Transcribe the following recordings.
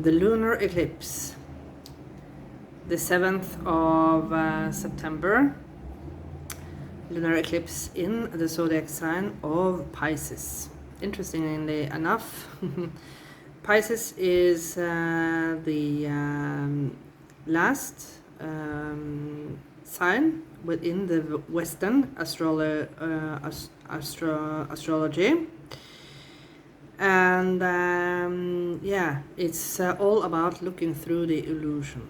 The lunar eclipse, the 7th of September, lunar eclipse in the zodiac sign of Pisces. Interestingly enough, Pisces is the last sign within the Western astrology. And yeah, it's all about looking through the illusion.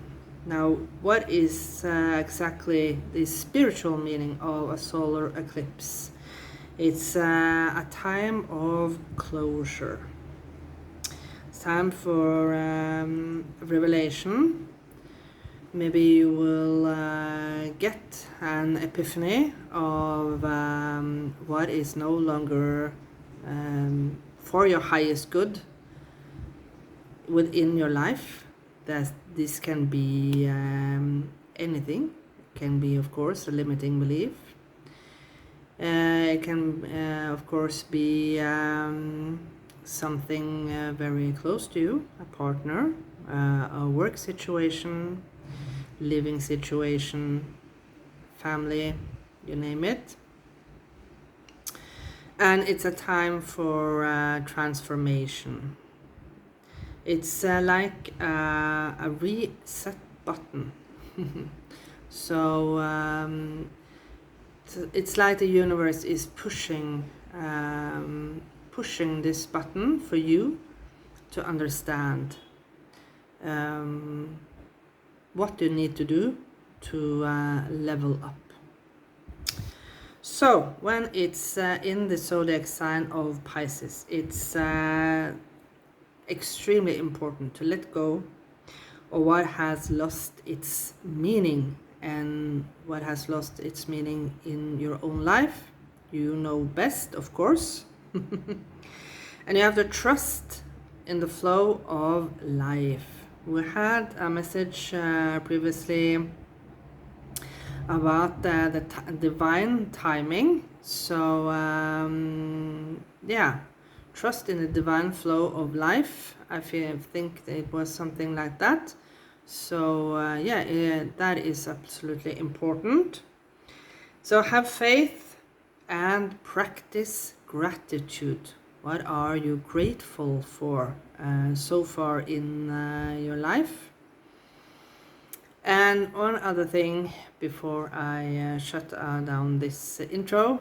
Now, what is exactly the spiritual meaning of a solar eclipse? It's a time of closure. It's time for revelation. Maybe you will get an epiphany of what is no longer for your highest good within your life. That this can be anything. It can be, of course, a limiting belief. It can, of course, be something very close to you, a partner, a work situation, living situation, family, you name it. And it's a time for transformation. It's like a reset button. So it's like the universe is pushing this button for you to understand what you need to do to level up. So when it's in the zodiac sign of Pisces, it's extremely important to let go of what has lost its meaning and what has lost its meaning in your own life. You know best, of course. And you have to trust in the flow of life. We had a message previously about the divine timing. So yeah, trust in the divine flow of life. I think it was something like that. So yeah, that is absolutely important. So have faith and practice gratitude. What are you grateful for so far in your life? And one other thing before I shut down this intro.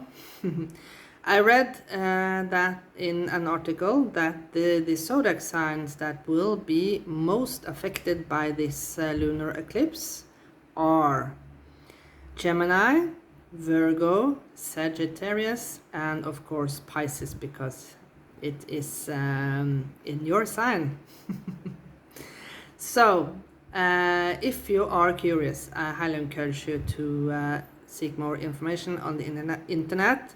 I read that in an article that the zodiac signs that will be most affected by this lunar eclipse are Gemini, Virgo, Sagittarius, and of course Pisces, because it is in your sign. So if you are curious, I highly encourage you to seek more information on the internet.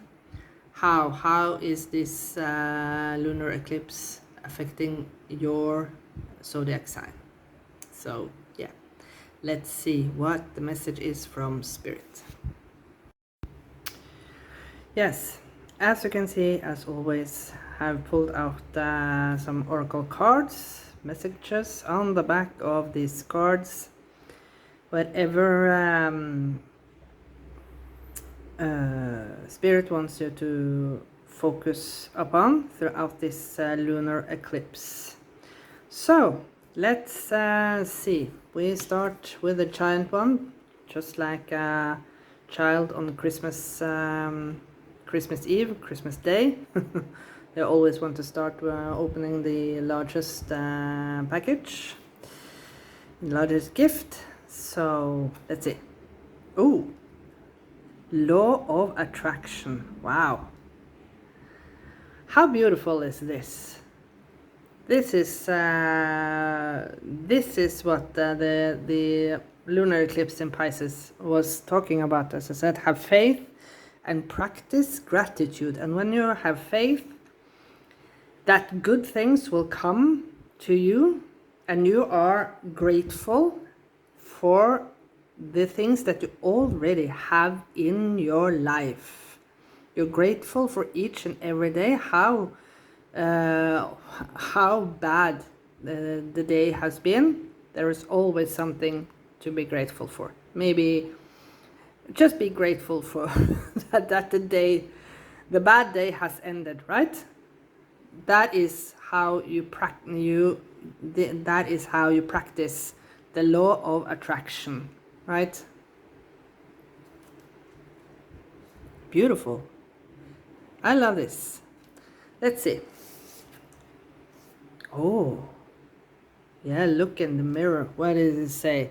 How is this lunar eclipse affecting your zodiac sign? So yeah, let's see what the message is from Spirit. Yes, as you can see, as always, I've pulled out some oracle cards, messages on the back of these cards. Whatever Spirit wants you to focus upon throughout this lunar eclipse. So let's see. We start with the giant one, just like a child on Christmas Eve, Christmas Day. They always want to start opening the largest package, largest gift. So let's see. Oh, law of attraction. Wow. How beautiful is this? This is what the lunar eclipse in Pisces was talking about. As I said, have faith and practice gratitude. And when you have faith that good things will come to you, and you are grateful for the things that you already have in your life. You're grateful for each and every day. How bad the day has been, there is always something to be grateful for. Maybe just be grateful for that the bad day has ended, right? That is how you that is how you practice the law of attraction, right? Beautiful. I love this. Let's see. Oh, yeah, look in the mirror. What does it say?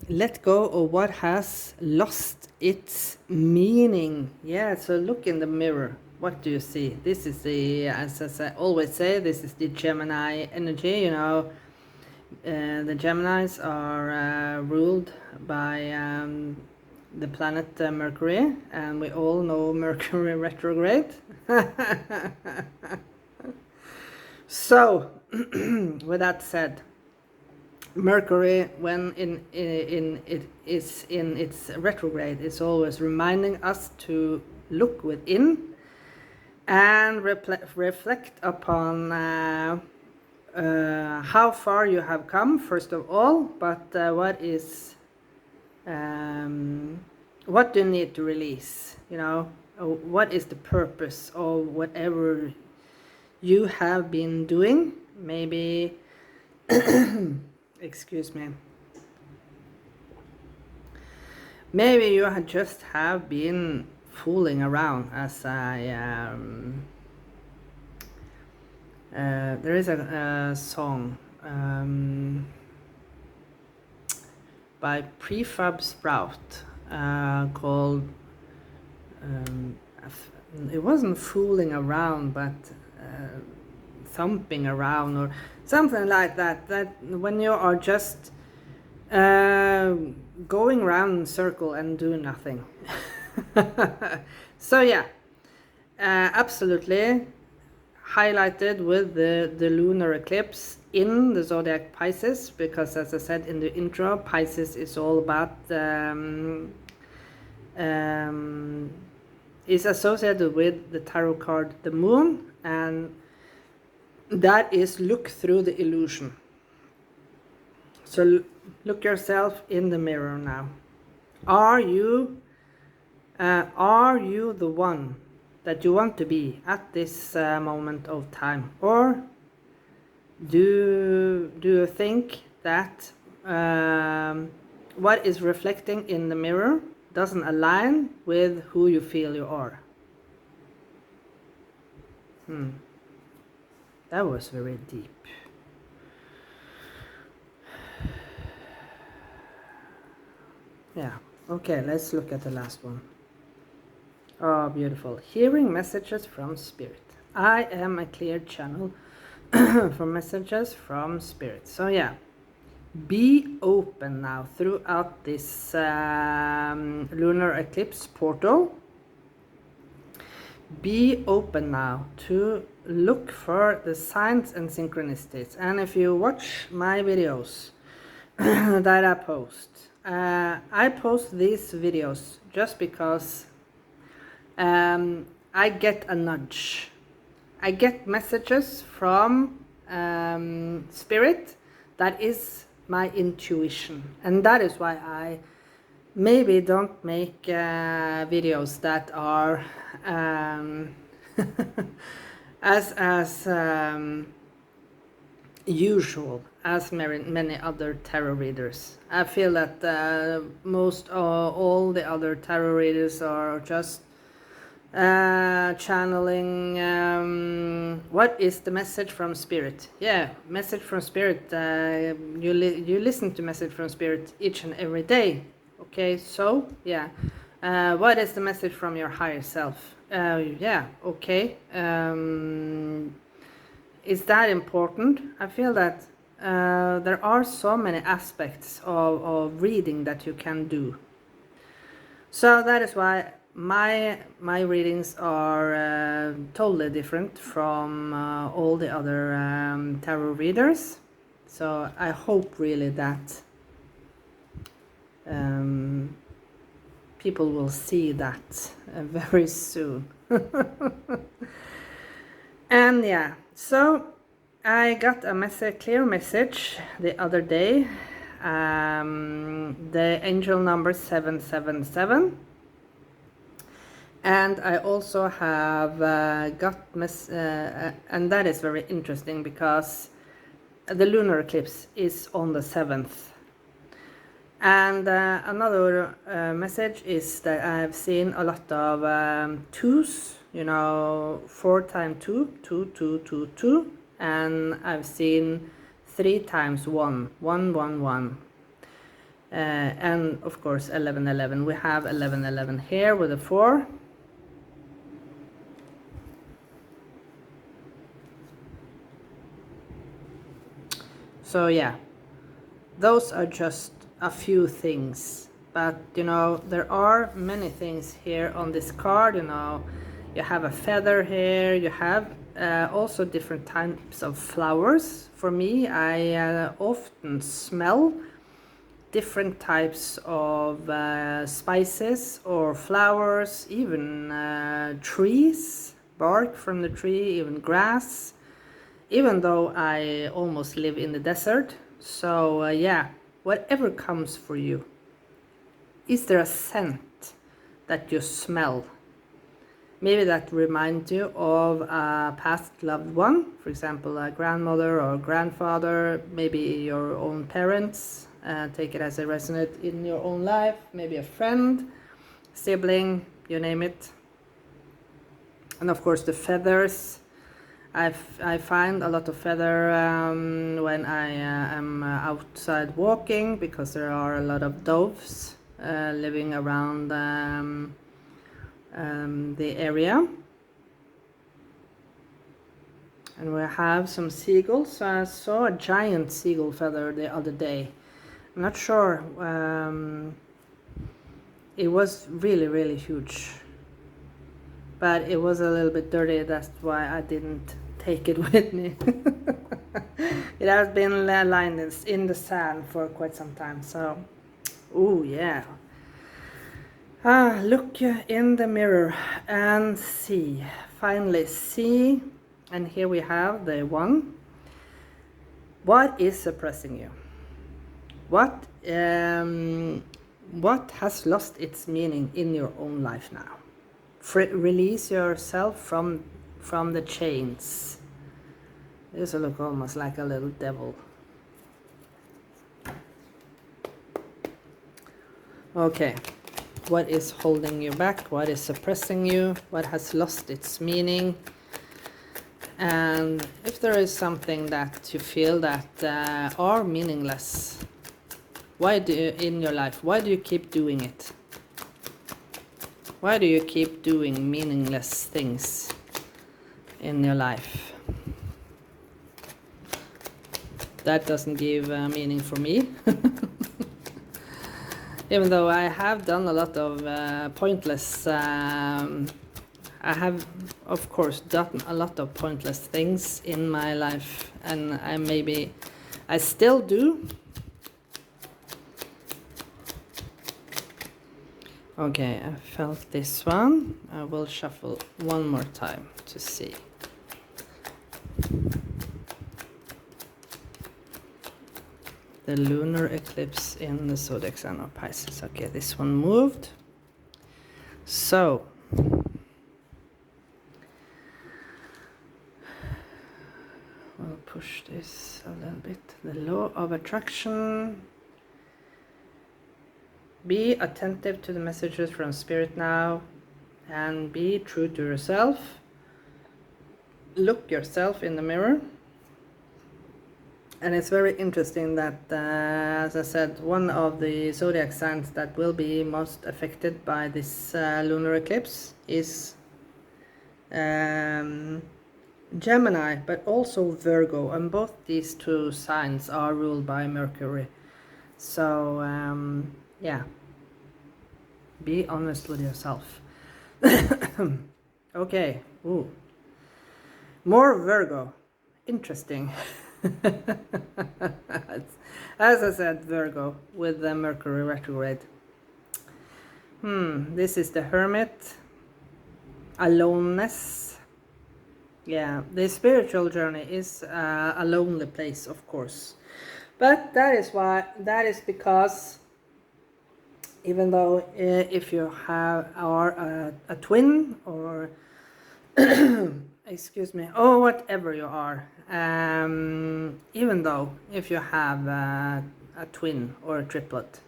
Let go of what has lost its meaning. Yeah, so look in the mirror. What do you see? This is the, as I always say, this is the Gemini energy. You know, the Geminis are ruled by the planet Mercury, and we all know Mercury retrograde. So, with that said, Mercury, when it is in its retrograde, is always reminding us to look within and reflect upon how far you have come, first of all, but what do you need to release? You know, what is the purpose of whatever you have been doing? Maybe excuse me, maybe you just have been fooling around, as there is a song by Prefab Sprout called it wasn't fooling around, but thumping around or something like that, that when you are just going around in circle and doing nothing. So yeah, absolutely highlighted with the lunar eclipse in the zodiac Pisces, because as I said in the intro, Pisces is all about is associated with the tarot card the moon, and that is look through the illusion. So look yourself in the mirror now. Are you the one that you want to be at this moment of time, or do you think that what is reflecting in the mirror doesn't align with who you feel you are? That was very deep. Yeah, okay, let's look at the last one. Oh, beautiful. Hearing messages from spirit. I am a clear channel for messages from spirit. So yeah, be open now throughout this lunar eclipse portal. Be open now to look for the signs and synchronicities. And if you watch my videos that I post these videos just because I get a nudge. I get messages from spirit that is my intuition, and that is why I maybe don't make videos that are as usual as many other tarot readers. I feel that most all the other tarot readers are just channeling what is the message from spirit. Yeah, message from spirit. You listen to message from spirit each and every day. Okay, so yeah, what is the message from your higher self? Yeah, okay. Is that important? I feel that there are so many aspects of reading that you can do. So that is why my readings are totally different from all the other tarot readers. So I hope really that people will see that very soon. And yeah, so I got a clear message the other day. The angel number 777. And I also have and that is very interesting because the lunar eclipse is on the 7th. And another message is that I've seen a lot of twos, you know, 4 times 2, 2, 2, 2, 2. And I've seen 3 times 1, 1, 1, 1. And of course 11, 11. We have 11, 11 here with a 4. So yeah, those are just a few things, but you know, there are many things here on this card. You know, you have a feather here, you have also different types of flowers. For me, I often smell different types of spices or flowers, even trees, bark from the tree, even grass, even though I almost live in the desert. So yeah, whatever comes for you. Is there a scent that you smell? Maybe that reminds you of a past loved one, for example, a grandmother or grandfather, maybe your own parents. Take it as a resonate in your own life, maybe a friend, sibling, you name it. And of course the feathers. I find a lot of feather when I am outside walking, because there are a lot of doves living around the area. And we have some seagulls. I saw a giant seagull feather the other day. I'm not sure. It was really, really huge. But it was a little bit dirty. That's why I didn't take it with me. It has been lying in the sand for quite some time. So, oh yeah. Look in the mirror and see. Finally see. And here we have the 1. What is suppressing you? What has lost its meaning in your own life now? Release yourself from the chains. This will look almost like a little devil. Okay, what is holding you back? What is suppressing you? What has lost its meaning? And if there is something that you feel that are meaningless, why do you, in your life, why do you keep doing it? Why do you keep doing meaningless things in your life? That doesn't give meaning for me. Even though I have done a lot of pointless, I have of course done a lot of pointless things in my life, and I still do. Okay, I felt this one. I will shuffle one more time to see. The lunar eclipse in the zodiac sign of Pisces. Okay, this one moved. So, we'll push this a little bit. The law of attraction. Be attentive to the messages from Spirit now, and be true to yourself. Look yourself in the mirror. And it's very interesting that, as I said, one of the zodiac signs that will be most affected by this lunar eclipse is Gemini, but also Virgo. And both these 2 signs are ruled by Mercury. So, yeah. Be honest with yourself. Okay. Ooh. More Virgo. Interesting. As I said, Virgo with the Mercury retrograde. This is the Hermit. Aloneness. Yeah, the spiritual journey is a lonely place, of course. But that is because even though if you are a twin or excuse me, or whatever you are, even though if you have a twin or a triplet,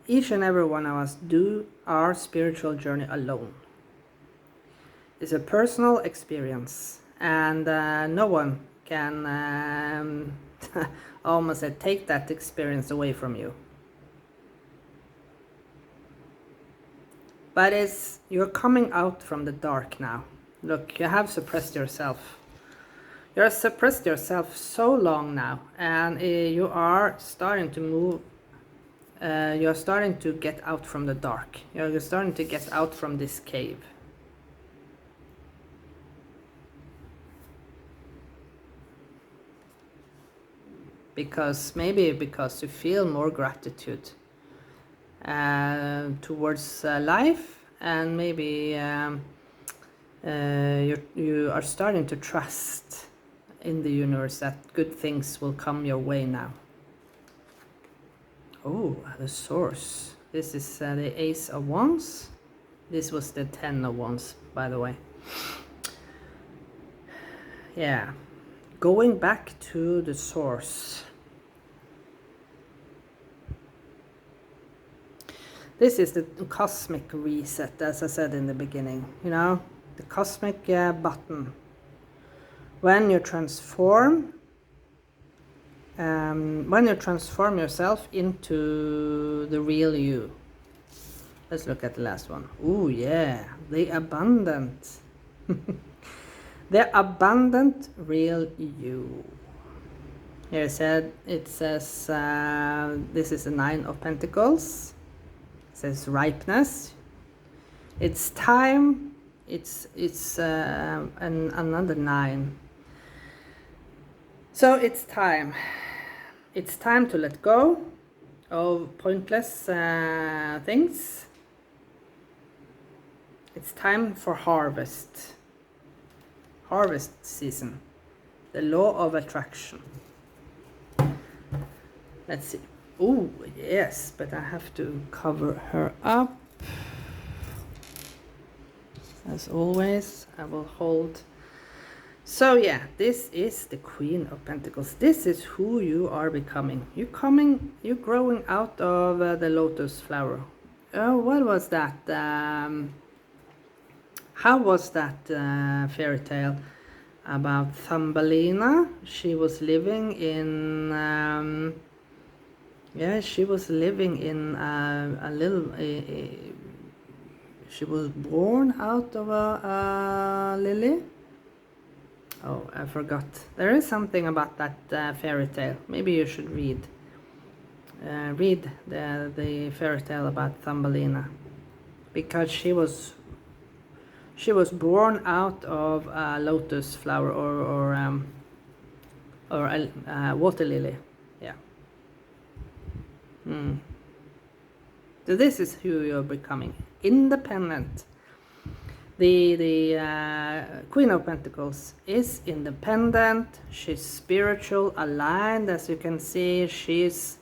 each and every one of us do our spiritual journey alone. It's a personal experience, and no one can almost say, take that experience away from you. But you're coming out from the dark now. Look, you have suppressed yourself. You have suppressed yourself so long now, and you are starting to move. You're starting to get out from the dark. You're starting to get out from this cave. Because you feel more gratitude towards life, and maybe you are starting to trust in the universe that good things will come your way now. Oh, the source. This is the Ace of Wands. This was the 10 of Wands, by the way. Yeah, going back to the source. This is the cosmic reset, as I said in the beginning. You know, the cosmic button. When you transform yourself into the real you. Let's look at the last one. Ooh, yeah, the abundant. The abundant real you. Here it says this is the 9 of Pentacles. It says ripeness. It's time. It's another 9. So it's time. It's time to let go of pointless things. It's time for harvest. Harvest season. The law of attraction. Let's see. Oh, yes, but I have to cover her up. As always, I will hold. So yeah, this is the Queen of Pentacles. This is who you are becoming. You're growing out of the lotus flower. Oh, what was that? How was that fairy tale about Thumbelina? She was living in she was living in a little she was born out of a lily. Oh, I forgot. There is something about that fairy tale. Maybe you should read the fairy tale about Thumbelina, because she was born out of a lotus flower or a water lily. Yeah. So this is who you're becoming. Independent. The Queen of Pentacles is independent. She's spiritual, aligned, as you can see. She's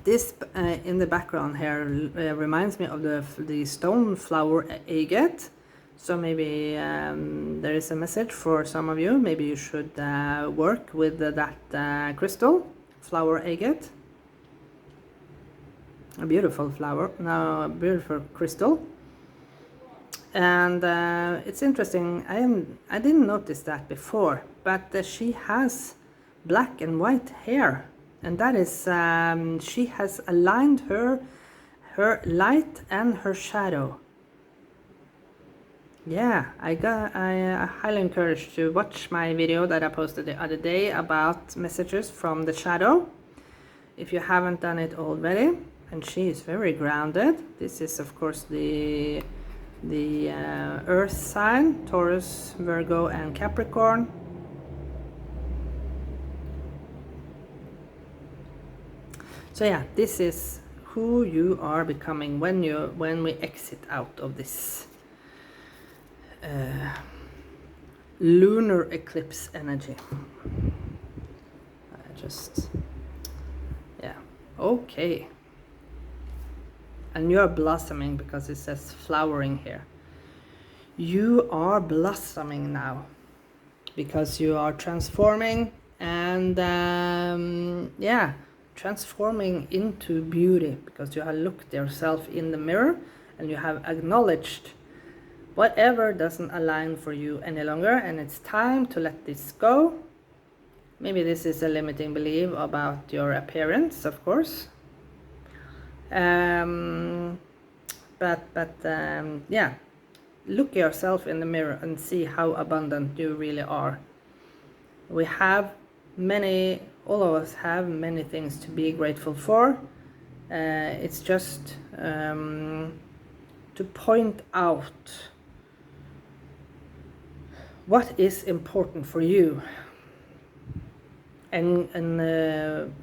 this in the background here reminds me of the stone flower agate. So maybe there is a message for some of you. Maybe you should work with that crystal, flower agate. A beautiful flower, now a beautiful crystal. And it's interesting, I didn't notice that before, but she has black and white hair, and that is she has aligned her light and her shadow. Yeah, I highly encourage to watch my video that I posted the other day about messages from the shadow, if you haven't done it already. And she is very grounded. This is of course the earth sign, Taurus, Virgo and Capricorn. So yeah, this is who you are becoming when we exit out of this lunar eclipse energy. Yeah, okay. And you're blossoming, because it says flowering here. You are blossoming now, because you are transforming and yeah, transforming into beauty, because you have looked yourself in the mirror and you have acknowledged whatever doesn't align for you any longer, and it's time to let this go. Maybe this is a limiting belief about your appearance, of course. Yeah, look yourself in the mirror and see how abundant you really are. We have many, all of us have many things to be grateful for. It's just to point out what is important for you, and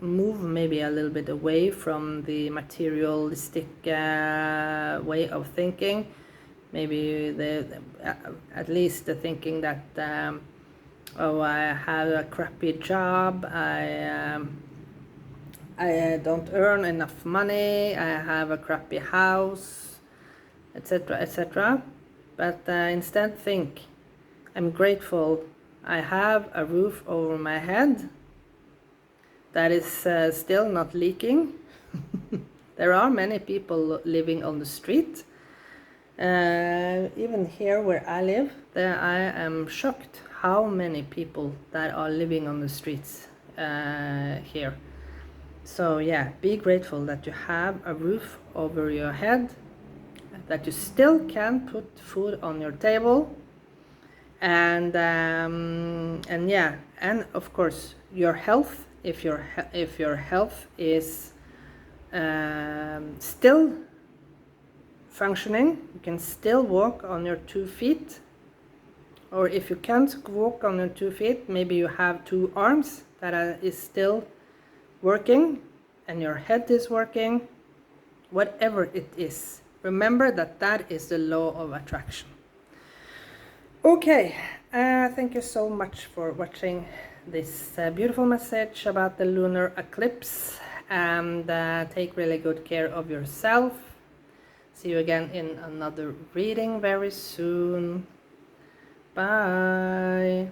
move maybe a little bit away from the materialistic way of thinking. Maybe at least the thinking that oh, I have a crappy job, I don't earn enough money, I have a crappy house, etc., etc. But instead think, I'm grateful I have a roof over my head that is still not leaking. There are many people living on the street. Even here where I live, I am shocked how many people that are living on the streets here. So yeah, be grateful that you have a roof over your head, that you still can put food on your table, and yeah, and of course your health. If your health is still functioning, you can still walk on your 2 feet, or if you can't walk on your 2 feet, maybe you have 2 arms that is still working, and your head is working. Whatever it is, remember that that is the law of attraction. Okay, thank you so much for watching this beautiful message about the lunar eclipse, and take really good care of yourself. See you again in another reading very soon. Bye.